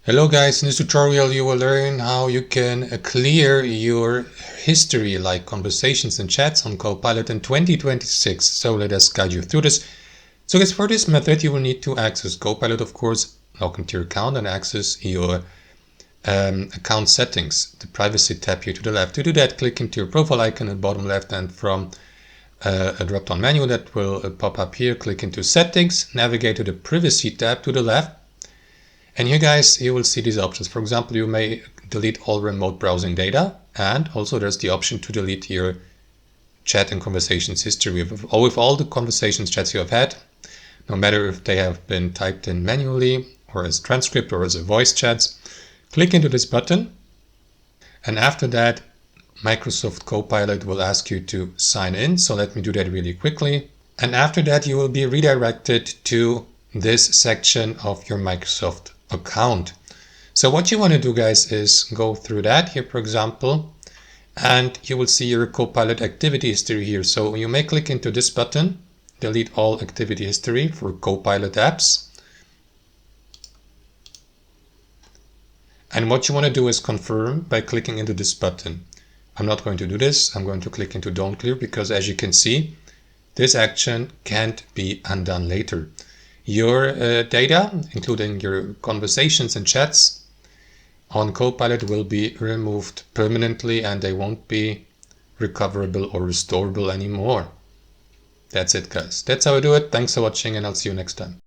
Hello guys, in this tutorial you will learn how you can clear your history like conversations and chats on Copilot in 2026. So let us guide you through this. So guys, for this method you will need to access Copilot, of course, log into your account and access your account settings, the privacy tab here to the left. To do that, click into your profile icon at the bottom left, and from a drop-down menu that will pop up here, click into settings, navigate to the privacy tab to the left. And here guys, you will see these options. For example, you may delete all remote browsing data, and also there's the option to delete your chat and conversations history with all the conversations chats you have had, no matter if they have been typed in manually or as transcript or as a voice chats. Click into this button, and after that Microsoft Copilot will ask you to sign in. So let me do that really quickly. And after that you will be redirected to this section of your Microsoft account. So what you want to do guys is go through that here, for example, and you will see your Copilot activity history here. So you may click into this button, delete all activity history for Copilot apps. And what you want to do is confirm by clicking into this button. I'm not going to do this. I'm going to click into don't clear, because as you can see, this action can't be undone later. Your data, including your conversations and chats on Copilot, will be removed permanently and they won't be recoverable or restorable anymore. That's it guys. That's how I do it. Thanks for watching and I'll see you next time.